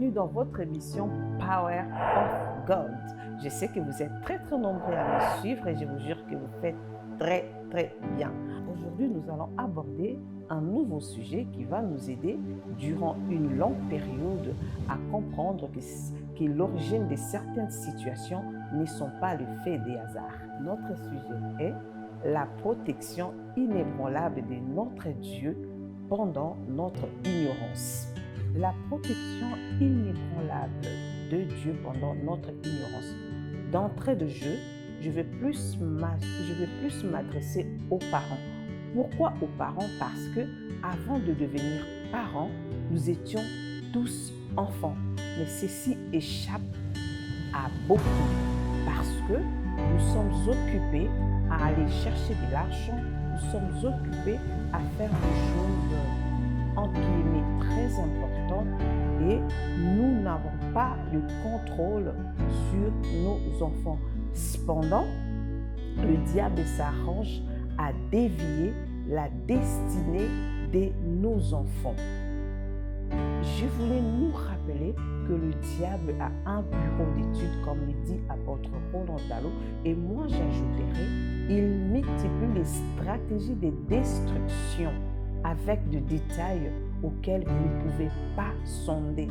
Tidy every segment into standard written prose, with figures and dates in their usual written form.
bienvenue dans votre émission Power of God. Je sais que vous êtes très nombreux à me suivre et je vous jure que vous faites très bien. Aujourd'hui, nous allons aborder un nouveau sujet qui va nous aider durant une longue période à comprendre que l'origine de certaines situations ne sont pas le fait des hasards. Notre sujet est la protection inébranlable de notre Dieu pendant notre ignorance. La protection inébranlable de Dieu pendant notre ignorance. D'entrée de jeu, je vais plus m'adresser aux parents. Pourquoi aux parents? Parce que avant de devenir parents, nous étions tous enfants. Mais ceci échappe à beaucoup parce que nous sommes occupés à aller chercher de l'argent, nous sommes occupés à faire des choses entre guillemets très importantes et nous n'avons pas le contrôle sur nos enfants. Cependant, le diable s'arrange à dévier la destinée de nos enfants. Je voulais nous rappeler que le diable a un bureau d'études, comme le dit apôtre Roland Dallot, et moi j'ajouterai, il multiplie les stratégies de destruction avec des détails auxquels vous ne pouvez pas sonder.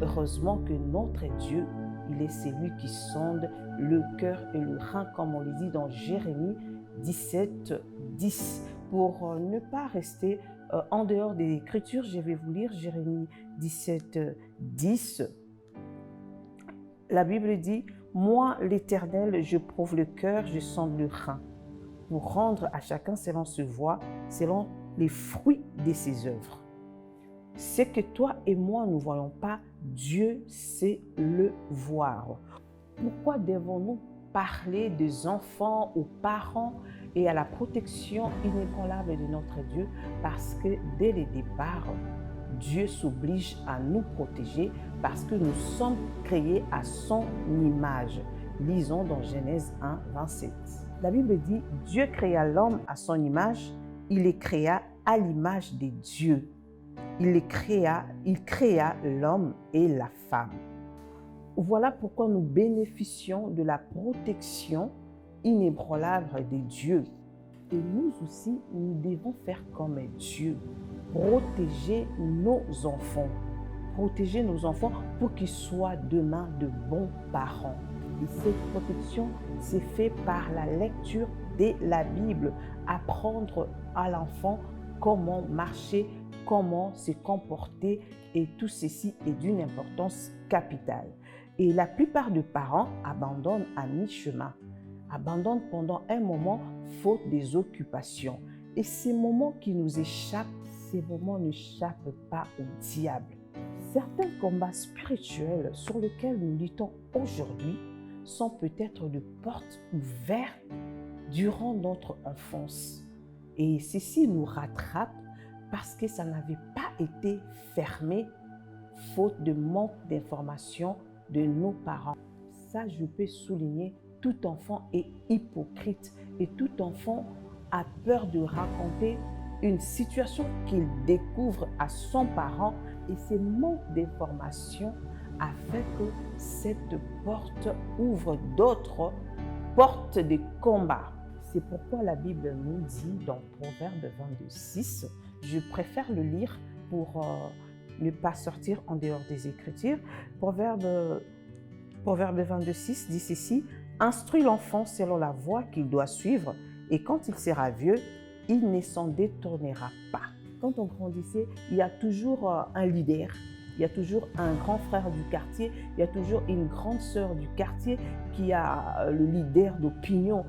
Heureusement que notre Dieu, il est celui qui sonde le cœur et le rein, comme on le dit dans Jérémie 17, 10. Pour ne pas rester en dehors des Écritures, je vais vous lire Jérémie 17, 10. La Bible dit « Moi, l'Éternel, je prouve le cœur, je sonde le rein, pour rendre à chacun selon ses voies, selon les fruits de ses œuvres. » Ce que toi et moi ne voyons pas, Dieu sait le voir. Pourquoi devons-nous parler des enfants aux parents et à la protection inébranlable de notre Dieu? Parce que dès le départ, Dieu s'oblige à nous protéger parce que nous sommes créés à son image. Lisons dans Genèse 1, 27. La Bible dit « Dieu créa l'homme à son image, il les créa à l'image de Dieu. Il créa l'homme et la femme. » Voilà pourquoi nous bénéficions de la protection inébranlable de Dieu. Et nous aussi, nous devons faire comme Dieu. Protéger nos enfants. Protéger nos enfants pour qu'ils soient demain de bons parents. Et cette protection s'est faite par la lecture de la Bible. Apprendre à l'enfant comment marcher, comment se comporter, et tout ceci est d'une importance capitale. Et la plupart des parents abandonnent à mi-chemin, abandonnent pendant un moment faute des occupations. Et ces moments qui nous échappent, ces moments n'échappent pas au diable. Certains combats spirituels sur lesquels nous luttons aujourd'hui sont peut-être de portes ouvertes durant notre enfance. Et ceci nous rattrape parce que ça n'avait pas été fermé faute de manque d'informations de nos parents. Ça, je peux souligner, tout enfant est hypocrite et tout enfant a peur de raconter une situation qu'il découvre à son parent, et ce manque d'informations a fait que cette porte ouvre d'autres portes de combat. C'est pourquoi la Bible nous dit dans Proverbe 22:6, je préfère le lire pour ne pas sortir en dehors des Écritures. Proverbe 22:6 dit ceci, « Instruis l'enfant selon la voie qu'il doit suivre, et quand il sera vieux, il ne s'en détournera pas. » Quand on grandissait, il y a toujours un leader, il y a toujours un grand frère du quartier, il y a toujours une grande sœur du quartier qui a le leader d'opinion,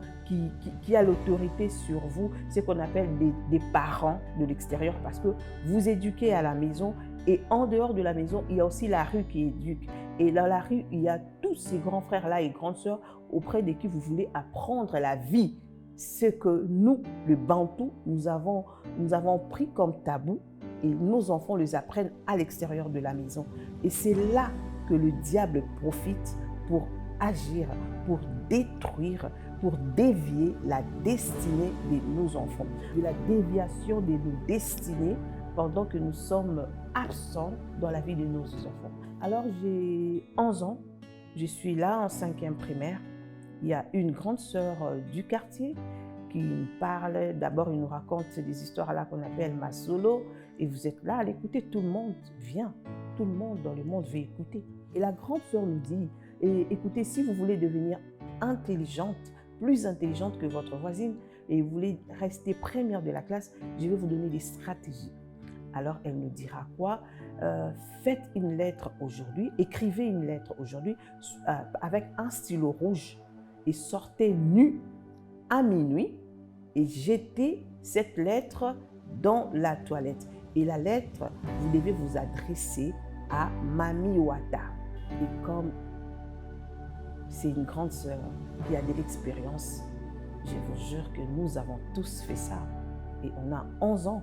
qui a l'autorité sur vous, ce qu'on appelle des parents de l'extérieur, parce que vous éduquez à la maison et en dehors de la maison, il y a aussi la rue qui éduque. Et dans la rue, il y a tous ces grands frères-là et grandes sœurs auprès de qui vous voulez apprendre la vie. Ce que nous, le Bantou, nous avons pris comme tabou, et nos enfants les apprennent à l'extérieur de la maison. Et c'est là que le diable profite pour agir, pour détruire, pour dévier la destinée de nos enfants. De la déviation de nos destinées pendant que nous sommes absents dans la vie de nos enfants. Alors j'ai 11 ans, je suis là en 5e primaire. Il y a une grande sœur du quartier qui nous parle. D'abord, il nous raconte des histoires là qu'on appelle Masolo. Et vous êtes là à l'écouter, tout le monde vient. Tout le monde dans le monde veut écouter. Et la grande sœur nous dit, écoutez, si vous voulez devenir intelligente, plus intelligente que votre voisine, et vous voulez rester première de la classe, je vais vous donner des stratégies. Alors, elle nous dira quoi? Faites une lettre aujourd'hui, écrivez une lettre aujourd'hui avec un stylo rouge et sortez nu à minuit et jetez cette lettre dans la toilette. Et la lettre, vous devez vous adresser à Mami Wata. Et comme c'est une grande sœur qui a de l'expérience, je vous jure que nous avons tous fait ça. Et on a 11 ans.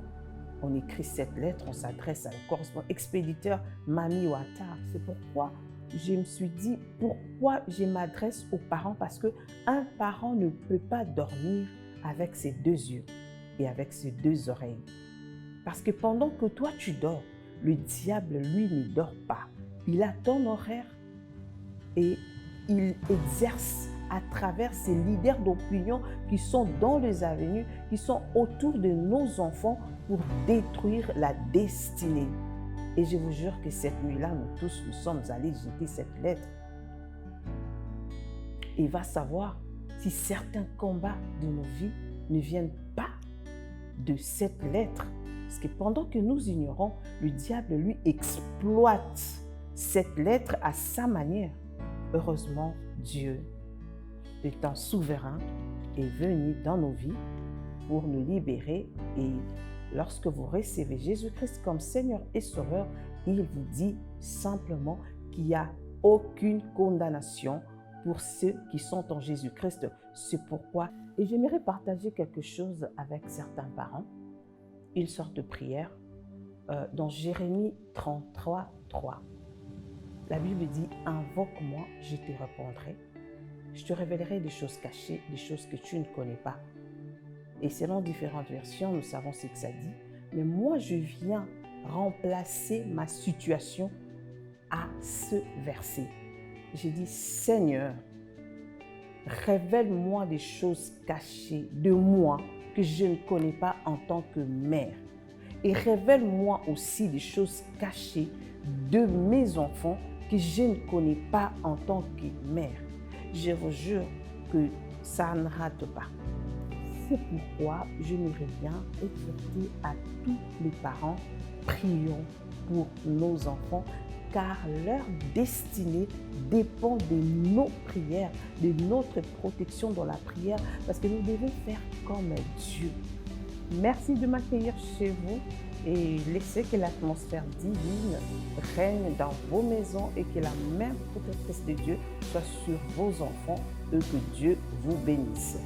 On écrit cette lettre, on s'adresse à le correspondant expéditeur Mami Wata. C'est pourquoi je me suis dit, pourquoi je m'adresse aux parents? Parce qu'un parent ne peut pas dormir avec ses 2 yeux et avec ses 2 oreilles. Parce que pendant que toi tu dors, le diable, lui, ne dort pas. Il a ton horaire et il exerce à travers ces leaders d'opinion qui sont dans les avenues, qui sont autour de nos enfants pour détruire la destinée. Et je vous jure que cette nuit-là, nous tous, nous sommes allés jeter cette lettre. Et va savoir si certains combats de nos vies ne viennent pas de cette lettre. Parce que pendant que nous ignorons, le diable, lui, exploite cette lettre à sa manière. Heureusement, Dieu, étant souverain, est venu dans nos vies pour nous libérer. Et lorsque vous recevez Jésus-Christ comme Seigneur et Sauveur, il vous dit simplement qu'il n'y a aucune condamnation pour ceux qui sont en Jésus-Christ. C'est pourquoi, et j'aimerais partager quelque chose avec certains parents. Ils sortent de prière dans Jérémie 33, 3. La Bible dit, invoque-moi, je te répondrai. Je te révélerai des choses cachées, des choses que tu ne connais pas. Et selon différentes versions, nous savons ce que ça dit. Mais moi, je viens remplacer ma situation à ce verset. J'ai dit, Seigneur, révèle-moi des choses cachées de moi que je ne connais pas en tant que mère. Et révèle-moi aussi des choses cachées de mes enfants que je ne connais pas en tant que mère. Je vous jure que ça ne rate pas. C'est pourquoi je m'aimerais bien exhorter à tous les parents, prions pour nos enfants, car leur destinée dépend de nos prières, de notre protection dans la prière, parce que nous devons faire comme Dieu. Merci de m'accueillir chez vous et laissez que l'atmosphère divine règne dans vos maisons et que la main protectrice de Dieu soit sur vos enfants et que Dieu vous bénisse.